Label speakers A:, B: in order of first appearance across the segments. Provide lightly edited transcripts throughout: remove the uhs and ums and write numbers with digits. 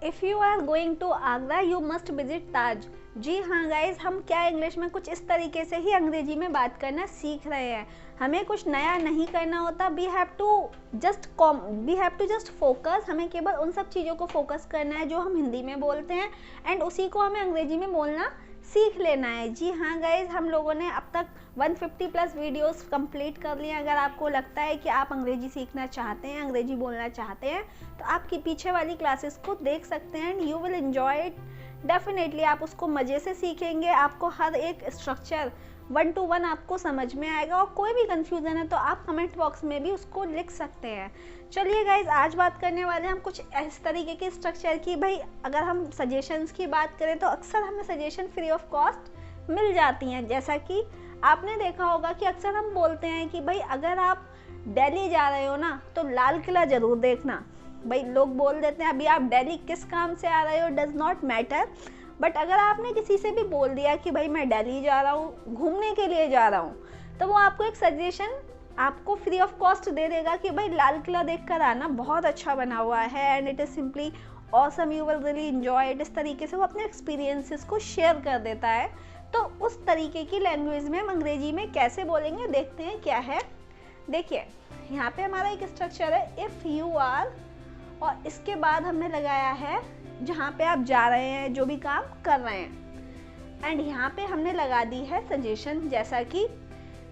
A: If you are going to Agra you must visit Taj. जी हाँ guys, हम क्या इंग्लिश में कुछ इस तरीके से ही अंग्रेजी में बात करना सीख रहे हैं। हमें कुछ नया नहीं करना होता। We have to just focus. हमें केवल उन सब चीज़ों को फोकस करना है जो हम हिंदी में बोलते हैं एंड उसी को हमें अंग्रेजी में बोलना सीख लेना है। जी हाँ गाइज, हम लोगों ने अब तक 150 प्लस वीडियोस कंप्लीट कर लिए। अगर आपको लगता है कि आप अंग्रेजी सीखना चाहते हैं, अंग्रेजी बोलना चाहते हैं, तो आपकी पीछे वाली क्लासेस को देख सकते हैं and you will enjoy it definitely. आप उसको मज़े से सीखेंगे। आपको हर एक स्ट्रक्चर 1 to 1 आपको समझ में आएगा और कोई भी कंफ्यूजन है तो आप कमेंट बॉक्स में भी उसको लिख सकते हैं। चलिए गाइज, आज बात करने वाले हैं हम कुछ इस तरीके के स्ट्रक्चर की। भाई अगर हम सजेशंस की बात करें तो अक्सर हमें सजेशन फ्री ऑफ कॉस्ट मिल जाती हैं। जैसा कि आपने देखा होगा कि अक्सर हम बोलते हैं कि भाई अगर आप दिल्ली जा रहे हो ना तो लाल किला ज़रूर देखना। भाई लोग बोल देते हैं अभी आप दिल्ली किस काम से आ रहे हो, डज नॉट मैटर। बट अगर आपने किसी से भी बोल दिया कि भाई मैं दिल्ली जा रहा हूँ, घूमने के लिए जा रहा हूँ, तो वो आपको एक सजेशन आपको फ्री ऑफ कॉस्ट दे देगा कि भाई लाल किला देख कर आना, बहुत अच्छा बना हुआ है and it is simply awesome, you will really enjoy it. इस तरीके से वो अपने एक्सपीरियंसेस को शेयर कर देता है। तो उस तरीके की लैंग्वेज में हम अंग्रेजी में कैसे बोलेंगे, देखते हैं क्या है। देखिए यहाँ पे हमारा एक स्ट्रक्चर है इफ़ यू आर, और इसके बाद हमने लगाया है जहाँ पे आप जा रहे हैं, जो भी काम कर रहे हैं, एंड यहाँ पे हमने लगा दी है सजेशन। जैसा कि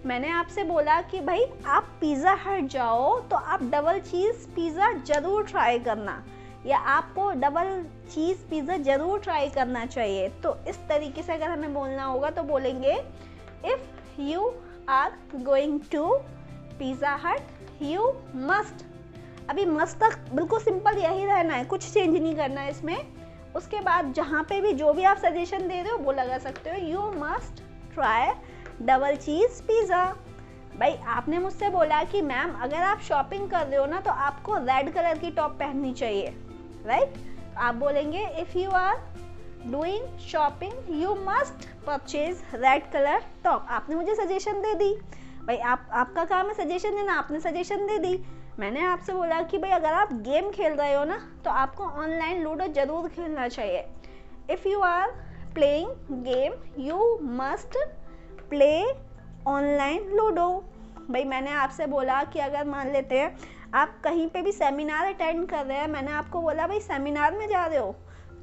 A: मैंने आपसे बोला कि भाई आप पिज़्ज़ा हट जाओ तो आप डबल चीज़ पिज़्ज़ा ज़रूर ट्राई करना, या आपको डबल चीज़ पिज़्ज़ा ज़रूर ट्राई करना चाहिए। तो इस तरीके से अगर हमें बोलना होगा तो बोलेंगे if you are going to pizza hut you must. अभी मस्त तक बिल्कुल सिंपल यही रहना है, कुछ चेंज नहीं करना है इसमें। उसके बाद जहाँ पे भी जो भी आप सजेशन दे रहे हो वो लगा सकते हो, you must try double cheese pizza. भाई आपने मुझसे बोला कि मैम अगर आप शॉपिंग कर रहे हो ना तो आपको रेड कलर की टॉप पहननी चाहिए, राइट? आप बोलेंगे if you are doing shopping you must purchase red colour top. आपने मुझे सजेशन दे दी। भाई आपका काम है सजेशन देना, आपने सजेशन दे दी। मैंने आपसे बोला कि भाई अगर आप गेम खेल रहे हो ना तो आपको ऑनलाइन लूडो ज़रूर खेलना चाहिए। If you are playing game you must play online ludo. भाई मैंने आपसे बोला कि अगर मान लेते हैं आप कहीं पे भी सेमिनार अटेंड कर रहे हैं, मैंने आपको बोला भाई सेमिनार में जा रहे हो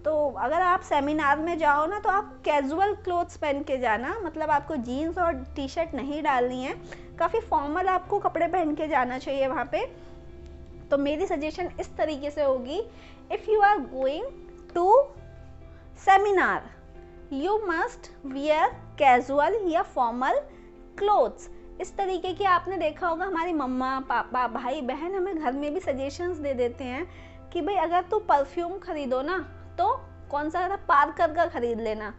A: तो अगर आप सेमिनार में जाओ ना तो आप कैजुअल क्लोथ्स पहन के जाना, मतलब आपको जीन्स और टी शर्ट नहीं डालनी है, काफ़ी फॉर्मल आपको कपड़े पहन के जाना चाहिए वहाँ पे। तो मेरी सजेशन इस तरीके से होगी if you are going to seminar you must wear casual या फॉर्मल क्लोथ्स। इस तरीके की आपने देखा होगा हमारी मम्मा पापा भाई बहन हमें घर में भी सजेशंस दे देते हैं कि भाई अगर तू परफ्यूम खरीदो ना तो कौन सा पार्कर का खरीद लेना।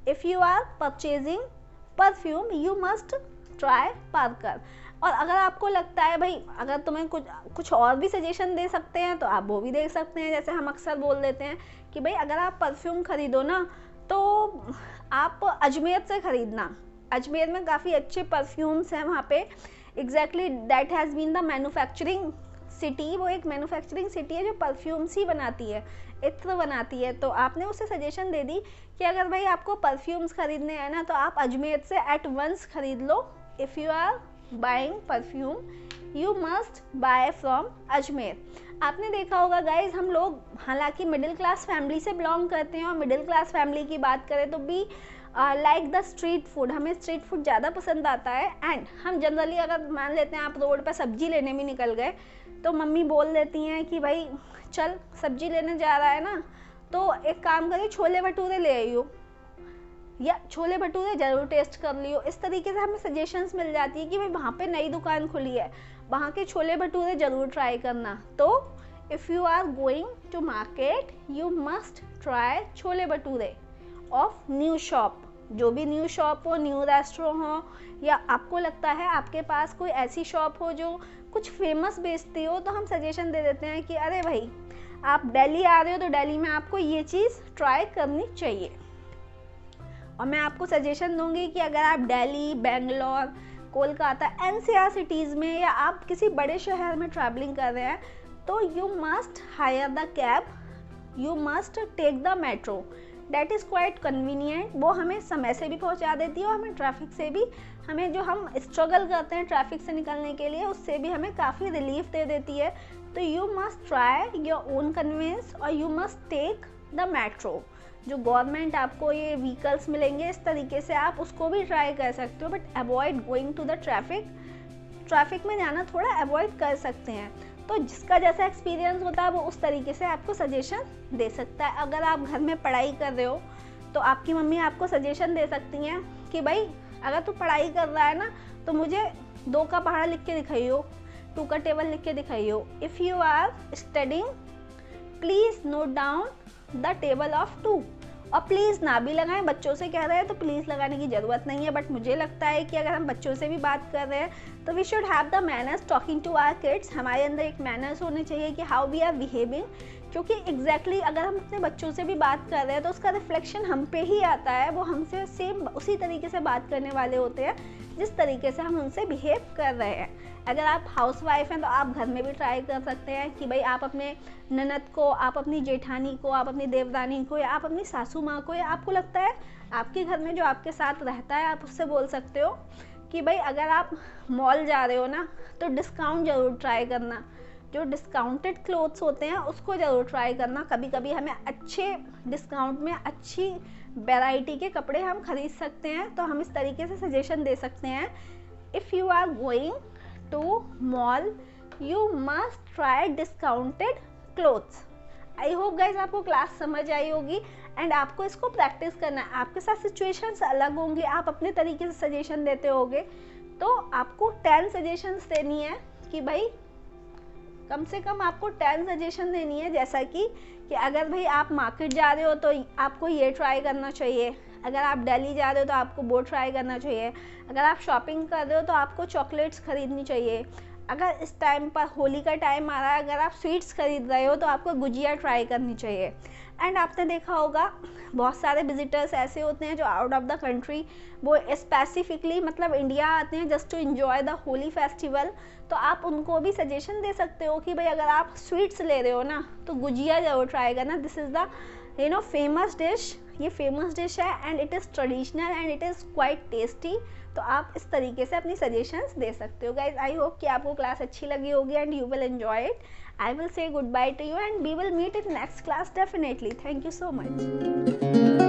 A: If you are purchasing perfume you must try Parker. और अगर आपको लगता है भाई अगर तुम्हें कुछ और भी सजेशन दे सकते हैं तो आप वो भी दे सकते हैं। जैसे हम अक्सर बोल देते हैं कि भाई अगर आप परफ्यूम खरीदो ना तो आप अजमेर से खरीदना, अजमेर में काफ़ी अच्छे परफ्यूम्स हैं वहाँ पे। Exactly that has been the manufacturing city. वो एक मैन्युफैक्चरिंग सिटी है जो परफ्यूम्स ही बनाती है, इत्र बनाती है। तो आपने उसे सजेशन दे दी कि अगर भाई आपको परफ्यूम्स खरीदने हैं ना तो आप अजमेर से एट वंस खरीद लो। If you are buying perfume you must buy from Ajmer. आपने देखा होगा गाइज हम लोग हालांकि मिडिल क्लास फैमिली से बिलोंग करते हैं और मिडिल क्लास फैमिली की बात करें तो भी लाइक द स्ट्रीट फूड, हमें स्ट्रीट फूड ज़्यादा पसंद आता है। एंड हम जनरली अगर मान लेते हैं आप रोड पर सब्जी लेने भी निकल गए तो मम्मी बोल देती हैं कि भाई चल सब्जी लेने जा रहा है ना तो एक काम करिए छोले भटूरे ले आइयो, या छोले भटूरे ज़रूर टेस्ट कर लियो। इस तरीके से हमें सजेशंस मिल जाती है कि भाई वहाँ पे नई दुकान खुली है, वहाँ के छोले भटूरे ज़रूर ट्राई करना। तो if you are going to market you must try chole bhature of new shop. जो भी न्यू शॉप हो, न्यू रेस्टोरेंट हो, या आपको लगता है आपके पास कोई ऐसी शॉप हो जो कुछ फेमस बेचती हो, तो हम सजेशन दे देते हैं कि अरे भाई आप दिल्ली आ रहे हो तो दिल्ली में आपको ये चीज़ ट्राई करनी चाहिए। और मैं आपको सजेशन दूंगी कि अगर आप दिल्ली, बेंगलोर, कोलकाता, एनसीआर सिटीज़ में या आप किसी बड़े शहर में ट्रैवलिंग कर रहे हैं तो you must hire the cab you must take the metro, that is quite convenient. वो हमें समय से भी पहुंचा देती है और हमें ट्रैफिक से भी, हमें जो हम स्ट्रगल करते हैं ट्रैफिक से निकलने के लिए, उससे भी हमें काफ़ी रिलीफ दे देती है। तो you must try your own convenience और you must take the metro. जो गवर्नमेंट आपको ये व्हीकल्स मिलेंगे इस तरीके से आप उसको भी ट्राई कर सकते हो, but avoid going to the traffic में जाना थोड़ा अवॉइड कर सकते हैं। तो जिसका जैसा एक्सपीरियंस होता है वो उस तरीके से आपको सजेशन दे सकता है। अगर आप घर में पढ़ाई कर रहे हो तो आपकी मम्मी आपको सजेशन दे सकती हैं कि भाई अगर तू पढ़ाई कर रहा है ना तो मुझे 2 का पहाड़ा लिख के दिखाइयो, 2 का टेबल लिख के दिखाइयो। If you are studying please note down the table of 2। और प्लीज़ ना भी लगाएं, बच्चों से कह रहे हैं तो प्लीज़ लगाने की ज़रूरत नहीं है, बट मुझे लगता है कि अगर हम बच्चों से भी बात कर रहे हैं तो we should have the manners talking to our kids. हमारे अंदर एक मैनर्स होने चाहिए कि हाउ वी आर बिहेविंग, क्योंकि एग्जैक्टली अगर हम अपने बच्चों से भी बात कर रहे हैं तो उसका रिफ्लेक्शन हम पे ही आता है। वो हमसे सेम उसी तरीके से बात करने वाले होते हैं जिस तरीके से हम उनसे बिहेव कर रहे हैं। अगर आप हाउसवाइफ हैं तो आप घर में भी ट्राई कर सकते हैं कि भाई आप अपने ननद को, आप अपनी जेठानी को, आप अपनी देवरानी को, या आप अपनी सासू माँ को, या आपको लगता है आपके घर में जो आपके साथ रहता है आप उससे बोल सकते हो कि भाई अगर आप मॉल जा रहे हो ना तो डिस्काउंट ज़रूर ट्राई करना, जो डिस्काउंटेड क्लोथ्स होते हैं उसको ज़रूर ट्राई करना। कभी कभी हमें अच्छे डिस्काउंट में अच्छी वैरायटी के कपड़े हम खरीद सकते हैं, तो हम इस तरीके से सजेशन दे सकते हैं। If you are going to mall you must try discounted clothes. I hope guys आपको क्लास समझ आई होगी एंड आपको इसको प्रैक्टिस करना है। आपके साथ सिचुएशंस अलग होंगी, आप अपने तरीके से सजेशन देते होगे, तो आपको 10 सजेशंस देनी है कि भाई कम से कम आपको 10 सजेशन देनी है। जैसा कि अगर भाई आप मार्केट जा रहे हो तो आपको ये ट्राई करना चाहिए, अगर आप दिल्ली जा रहे हो तो आपको वो ट्राई करना चाहिए, अगर आप शॉपिंग कर रहे हो तो आपको चॉकलेट्स खरीदनी चाहिए, अगर इस टाइम पर होली का टाइम आ रहा है अगर आप स्वीट्स खरीद रहे हो तो आपको गुजिया ट्राई करनी चाहिए। एंड आपने देखा होगा बहुत सारे विजिटर्स ऐसे होते हैं जो आउट ऑफ द कंट्री वो स्पेसिफिकली मतलब इंडिया आते हैं just to enjoy the Holi festival, तो आप उनको भी सजेशन दे सकते हो कि भाई अगर आप स्वीट्स ले रहे हो ना तो गुजिया ज़रूर ट्राई करना। This is the famous dish, ये फेमस डिश है and it is traditional and it is quite tasty. तो आप इस तरीके से अपनी सजेशंस दे सकते हो। गाइज आई होप कि आपको क्लास अच्छी लगी होगी and you will enjoy it. I will say goodbye to you and we will meet in next class definitely. Thank you so much.